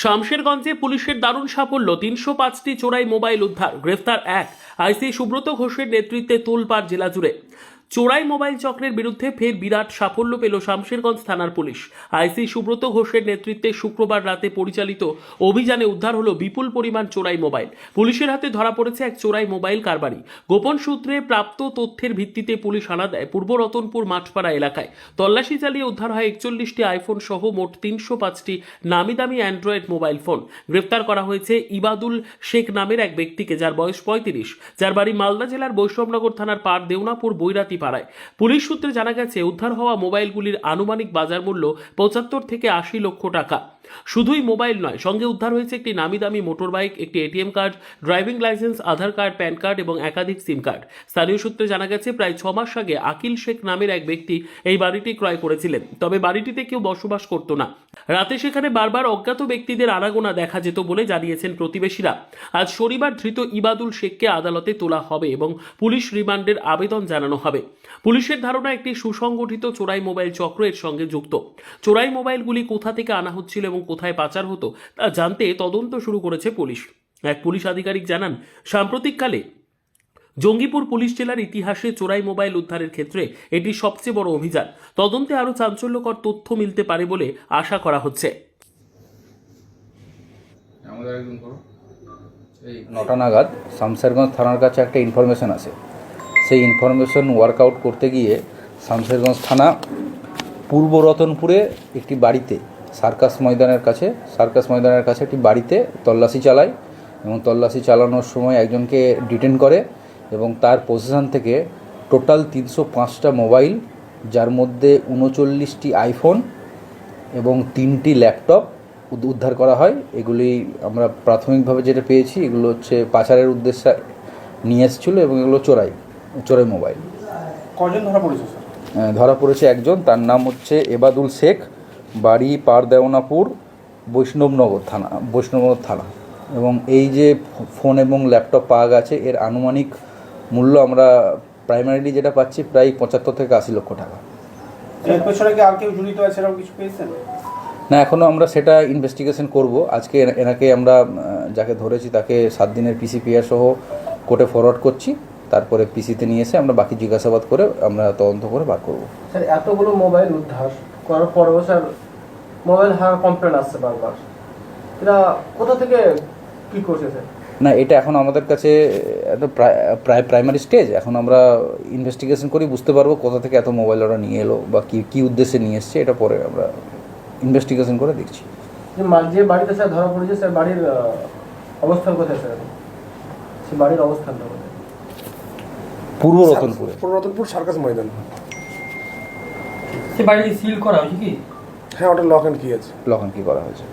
শামশেরগঞ্জে পুলিশের দারুণ সাফল্য, ৩০৫টি চোরাই মোবাইল উদ্ধার, গ্রেফতার এক। আইসি সুব্রত ঘোষের নেতৃত্বে তোলপাড় জেলা জুড়ে। চোরাই মোবাইল চক্রের বিরুদ্ধে ফের বিরাট সাফল্য পেল শামশেরগঞ্জ থানার পুলিশ। আইসি সুব্রত ঘোষের নেতৃত্বে শুক্রবার রাতে পরিচালিত অভিযানে উদ্ধার হলো বিপুল পরিমাণ চোরাই মোবাইল। পুলিশের হাতে ধরা পড়েছে এক চোরাই মোবাইল কারবারি। গোপন সূত্রে প্রাপ্ত তথ্যের ভিত্তিতে পুলিশ হানা দেয় পূর্ব রতনপুর মাঠপাড়া এলাকায়। তল্লাশি চালিয়ে উদ্ধার হয় ৪১টি আইফোন সহ মোট ৩০৫টি নামি দামি অ্যান্ড্রয়েড মোবাইল ফোন। গ্রেফতার করা হয়েছে ইবাদুল শেখ নামের এক ব্যক্তিকে, যার বয়স ৩৫, যার বাড়ি মালদা জেলার বৈষ্ণবনগর থানার পার দেওনাপুর বৈরাতি পাড়ায়। পুলিশ সূত্রে জানা গেছে, উদ্ধার হওয়া মোবাইলগুলির আনুমানিক বাজার মূল্য ৭৫ থেকে ৮০ লক্ষ টাকা। শুধুই মোবাইল নয়, সঙ্গে উদ্ধার হয়েছে একটি নামি দামি মোটর বাইক, একটি এটিএম কার্ড, ড্রাইভিং লাইসেন্স, আধার কার্ড, প্যান কার্ড এবং একাধিক সিম কার্ড। স্থানীয় সূত্রে জানা গেছে, প্রায় ৬ মাস আগে আকিল শেখ নামের এক ব্যক্তি এই বাড়িটি ক্রয় করেছিলেন। তবে বাড়িটিতে কেউ বসবাস করত না। রাতে সেখানে বারবার অজ্ঞাত ব্যক্তিদের আনাগোনা দেখা যেত বলে জানিয়েছেন প্রতিবেশীরা। আজ শনিবার ধৃত ইবাদুল শেখকে আদালতে তোলা হবে এবং পুলিশ রিমান্ডের আবেদন জানানো হবে। পুলিশের ধারণা, একটি সুসংগঠিত চোরাই মোবাইল চক্র এর সঙ্গে যুক্ত। চোরাই মোবাইলগুলি কোথা থেকে আনা হচ্ছিল এবং কোথায় পাচার হতো তা জানতে তদন্ত শুরু করেছে পুলিশ। এক পুলিশ আধিকারিক জানান, সাম্প্রতিককালে জঙ্গিপুর পুলিশ জেলার ইতিহাসে চোরাই মোবাইল উদ্ধারের ক্ষেত্রে এটি সবচেয়ে বড় অভিযান। তদন্তে আরও চাঞ্চল্যকর তথ্য মিলতে পারে বলে আশা করা হচ্ছে। ৯টা নাগাদ শামশেরগঞ্জ থানার কাছে একটা ইনফরমেশন আসে। সেই ইনফরমেশন ওয়ার্কআউট করতে গিয়ে শামশেরগঞ্জ থানা পূর্ব রতনপুরে একটি বাড়িতে সার্কাস ময়দানের কাছে একটি বাড়িতে তল্লাশি চালায় এবং তল্লাশি চালানোর সময় একজনকে ডিটেন করে এবং তার পজিশন থেকে টোটাল ৩০৫টা মোবাইল, যার মধ্যে ৩৯টি আইফোন এবং 3টি ল্যাপটপ উদ্ধার করা হয়। এগুলি আমরা প্রাথমিকভাবে যেটা পেয়েছি, এগুলো হচ্ছে পাচারের উদ্দেশ্যে নিয়ে এসেছিলো এবং এগুলো চোরাই মোবাইল। কজন ধরা পড়েছে স্যার? ধরা পড়েছে একজন, তার নাম হচ্ছে এবাদুল শেখ, বাড়ি পার দেওনাপুর, বৈষ্ণবনগর থানা। এবং এই যে ফোন এবং ল্যাপটপ পাওয়া গেছে, এর আনুমানিক মূল্য আমরা প্রাইমারিলি যেটা পাচ্ছি প্রায় ৭৫ থেকে ৮০ লক্ষ টাকা। এর পেছনে কি আর কেউ জড়িত আছে এরকম কিছু পেয়েছেন? না, এখনও আমরা সেটা ইনভেস্টিগেশন করব। আজকে এনাকে আমরা যাকে ধরেছি তাকে 7 দিনের পিসিপিআর সহ কোর্টে ফরওয়ার্ড করছি। তারপরে পিসিতে নিয়ে এসে আমরা বাকি জিজ্ঞাসাবাদ করে আমরা তদন্ত করে বার করব। স্যার, এতগুলো মোবাইল উদ্ধার করার পরেও স্যার মোবাইল হারার কমপ্লেন আসছে বারবার। এটা কোথা থেকে কি করছে স্যার? না, এটা এখন আমাদের কাছে প্রাইমারি স্টেজ। এখন আমরা ইনভেস্টিগেশন করি, বুঝতে পারবো কোথা থেকে এত মোবাইল ওরা নিয়ে এলো বা কী উদ্দেশ্যে নিয়ে এসছে। এটা পরে আমরা ইনভেস্টিগেশন করে দেখছি। যে বাড়িতে স্যার ধরা পড়েছে, স্যার বাড়ির অবস্থান কোথায় স্যার? সে বাড়ির অবস্থানটা কোথায়? পূর্ব রতনপুর সার্কাস ময়দান। সে বাড়ি সিল করা হয়েছে কি? হ্যাঁ, ওটা লক অ্যান্ড কি আছে। লক অ্যান্ড কি করা হয়েছে।